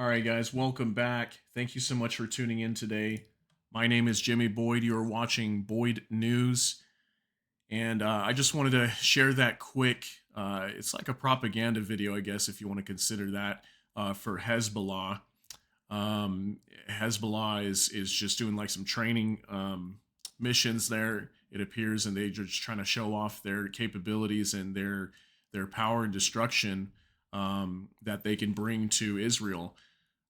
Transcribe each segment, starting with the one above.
All right, guys, welcome back. Thank you so much for tuning in today. My name is Jimmy Boyd. You are watching Boyd News, and I just wanted to share that quick. It's like a propaganda video, I guess, if you want to consider that, for Hezbollah. Hezbollah is just doing like some training missions there. It appears, and they're just trying to show off their capabilities and their power and destruction that they can bring to Israel.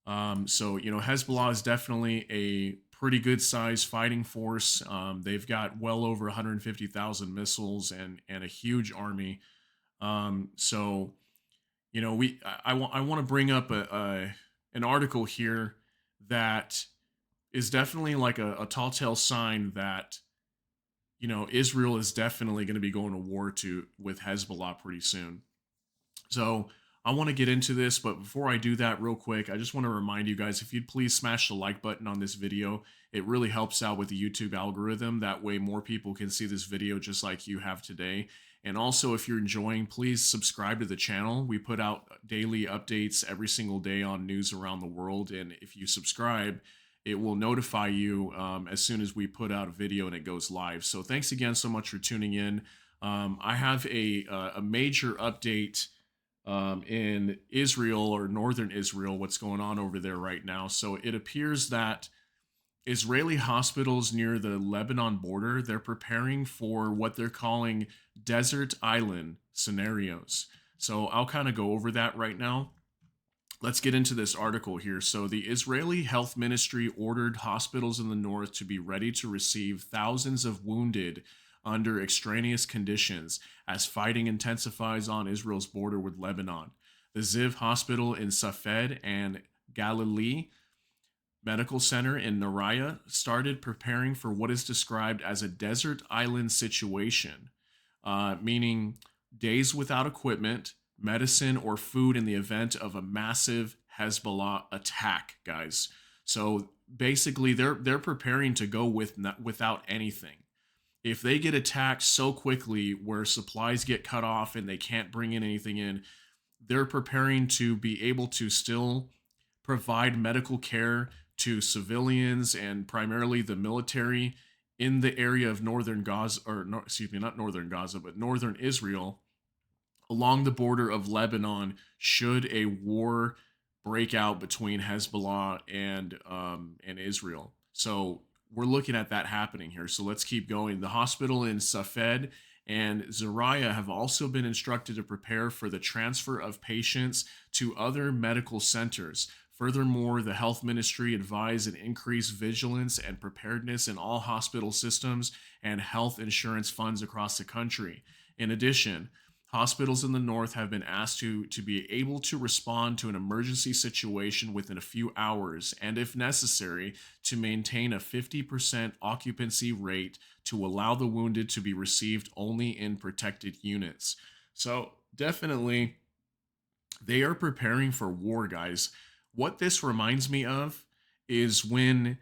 Hezbollah is definitely a pretty good sized fighting force. They've got well over 150,000 missiles and a huge army. So I want to bring up an article here that is definitely like a tall tale sign that Israel is definitely going to be going to war with Hezbollah pretty soon. So I want to get into this, but before I do that, real quick, I just want to remind you guys, if you'd please smash the like button on this video. It really helps out with the YouTube algorithm. That way more people can see this video just like you have today. And also, if you're enjoying, please subscribe to the channel. We put out daily updates every single day on news around the world. And if you subscribe, it will notify you as soon as we put out a video and it goes live. So thanks again so much for tuning in. I have a major update in Israel, or northern Israel, what's going on over there right now. So it appears that Israeli hospitals near the Lebanon border, they're preparing for what they're calling desert island scenarios. So I'll kind of go over that right now. Let's get into this article here. So the Israeli Health Ministry ordered hospitals in the north to be ready to receive thousands of wounded under extraneous conditions as fighting intensifies on Israel's border with Lebanon. The Ziv Hospital in Safed and Galilee Medical Center in Naraya started preparing for what is described as a desert island situation, meaning days without equipment, medicine, or food in the event of a massive Hezbollah attack, guys. So basically, they're preparing to go without anything. If they get attacked so quickly where supplies get cut off and they can't bring in anything in, they're preparing to be able to still provide medical care to civilians and primarily the military in the area of northern Gaza, or no, excuse me, not northern Gaza, but northern Israel, along the border of Lebanon, should a war break out between Hezbollah and Israel. So we're looking at that happening here. So let's keep going. The hospital in Safed and Zariah have also been instructed to prepare for the transfer of patients to other medical centers. Furthermore, the health ministry advised an increased vigilance and preparedness in all hospital systems and health insurance funds across the country. In addition, hospitals in the north have been asked to be able to respond to an emergency situation within a few hours, and if necessary, to maintain a 50% occupancy rate to allow the wounded to be received only in protected units. So definitely, they are preparing for war, guys. What this reminds me of is when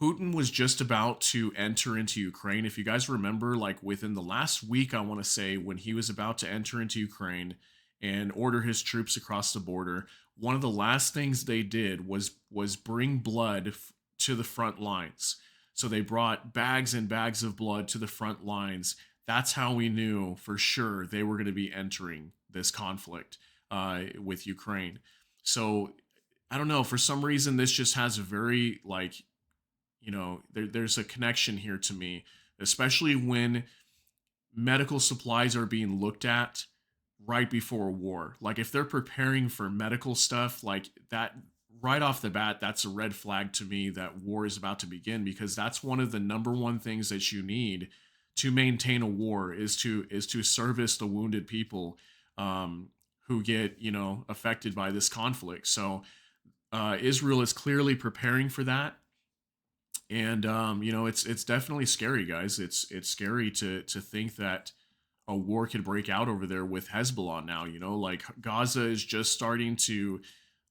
Putin was just about to enter into Ukraine. If you guys remember, like within the last week, I want to say, when he was about to enter into Ukraine and order his troops across the border, one of the last things they did was bring blood to the front lines. So they brought bags and bags of blood to the front lines. That's how we knew for sure they were going to be entering this conflict with Ukraine. So I don't know. For some reason, this just has a very there's a connection here to me, especially when medical supplies are being looked at right before a war. Like if they're preparing for medical stuff like that right off the bat, that's a red flag to me that war is about to begin, because that's one of the number one things that you need to maintain a war is to service the wounded people who get affected by this conflict. So Israel is clearly preparing for that. And it's definitely scary, guys. It's scary to think that a war could break out over there with Hezbollah now. Like Gaza is just starting to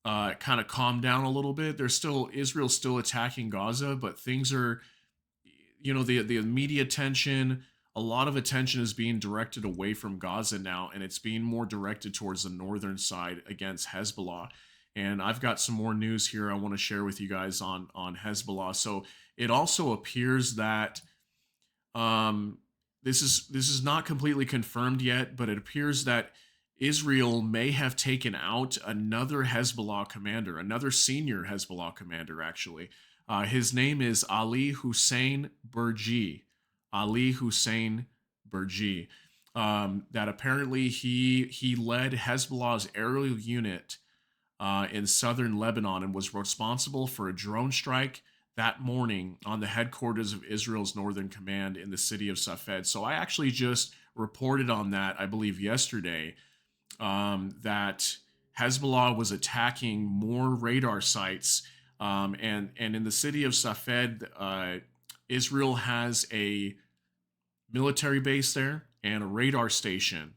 kind of calm down a little bit. Israel's still attacking Gaza, but things are, the media attention, a lot of attention is being directed away from Gaza now, and it's being more directed towards the northern side against Hezbollah. And I've got some more news here I want to share with you guys on Hezbollah. So it also appears that um, this is not completely confirmed yet, but it appears that Israel may have taken out another Hezbollah commander, another senior Hezbollah commander, actually. His name is Ali Hussein Burji. Ali Hussein Burji. That apparently he led Hezbollah's aerial unit in southern Lebanon and was responsible for a drone strike that morning on the headquarters of Israel's Northern Command in the city of Safed. So I actually just reported on that, I believe, yesterday, that Hezbollah was attacking more radar sites. And in the city of Safed, Israel has a military base there and a radar station.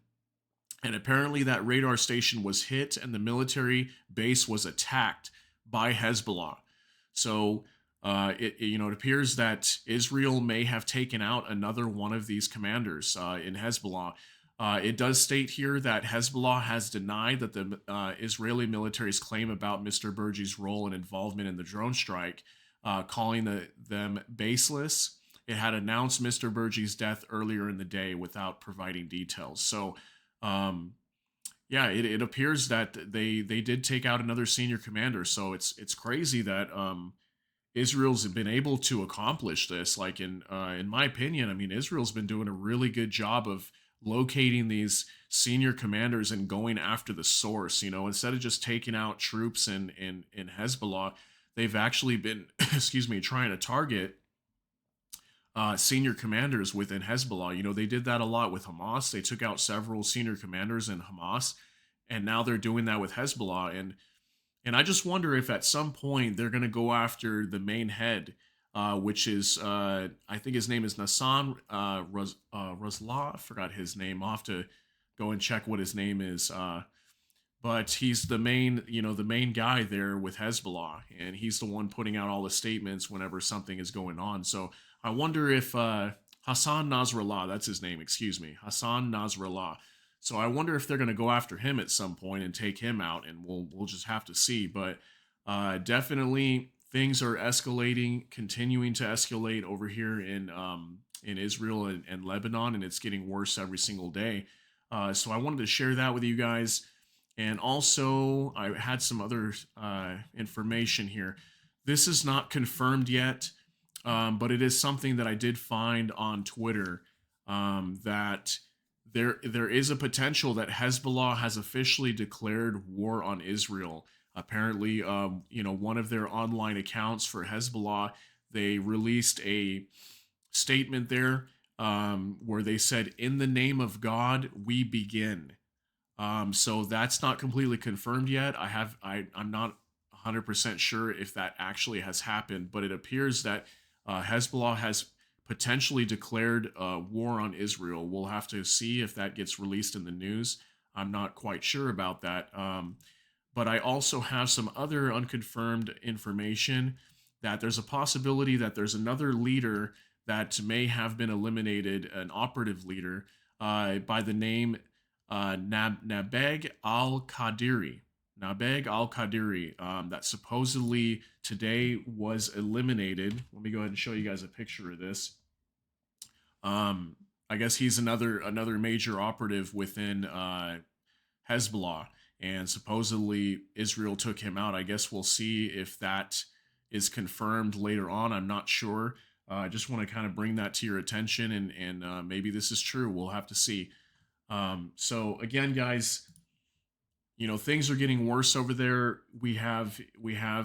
And apparently, that radar station was hit, and the military base was attacked by Hezbollah. So, it appears that Israel may have taken out another one of these commanders in Hezbollah. It does state here that Hezbollah has denied that the Israeli military's claim about Mr. Burji's role and involvement in the drone strike, calling them baseless. It had announced Mr. Burji's death earlier in the day without providing details. So, yeah, it appears that they did take out another senior commander. So it's crazy that Israel's been able to accomplish this. Like in my opinion, I mean, Israel's been doing a really good job of locating these senior commanders and going after the source. Instead of just taking out troops in Hezbollah, they've actually been, excuse me, trying to target senior commanders within Hezbollah. They did that a lot with Hamas. They took out several senior commanders in Hamas, and now they're doing that with Hezbollah. And I just wonder if at some point they're going to go after the main head, which is, I think his name is Nassan Razlah. I forgot his name. I'll have to go and check what his name is. But he's the main guy there with Hezbollah, and he's the one putting out all the statements whenever something is going on. So I wonder if Hassan Nasrallah, that's his name, excuse me, Hassan Nasrallah. So I wonder if they're going to go after him at some point and take him out, and we'll just have to see. But definitely things are escalating, continuing to escalate over here in Israel and Lebanon, and it's getting worse every single day. So I wanted to share that with you guys. And also, I had some other information here. This is not confirmed yet, but it is something that I did find on Twitter, that there is a potential that Hezbollah has officially declared war on Israel. Apparently, one of their online accounts for Hezbollah, they released a statement there where they said, "In the name of God, we begin." So that's not completely confirmed yet. I'm not 100% sure if that actually has happened, but it appears that Hezbollah has potentially declared war on Israel. We'll have to see if that gets released in the news. I'm not quite sure about that. But I also have some other unconfirmed information that there's a possibility that there's another leader that may have been eliminated, an operative leader by the name Nabeg al-Qadiri. Nabeg al-Qadiri, that supposedly today was eliminated. Let me go ahead and show you guys a picture of this. I guess he's another major operative within Hezbollah, and supposedly Israel took him out. I guess we'll see if that is confirmed later on. I'm not sure. I just want to kind of bring that to your attention, and maybe this is true. We'll have to see. So again, guys, things are getting worse over there. We have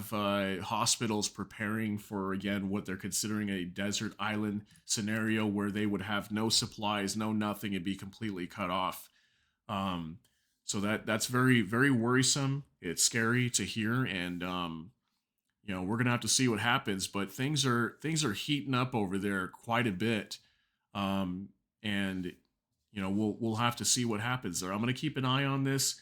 hospitals preparing for, again, what they're considering a desert island scenario where they would have no supplies, no nothing, and be completely cut off. So that's very, very worrisome. It's scary to hear, and we're gonna have to see what happens. But things are heating up over there quite a bit, and we'll have to see what happens there. I'm gonna keep an eye on this.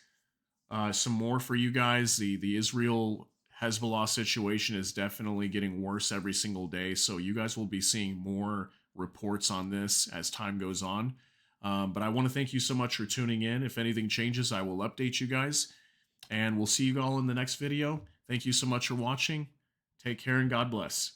Some more for you guys. The Israel Hezbollah situation is definitely getting worse every single day, so you guys will be seeing more reports on this as time goes on. But I want to thank you so much for tuning in. If anything changes, I will update you guys. And we'll see you all in the next video. Thank you so much for watching. Take care and God bless.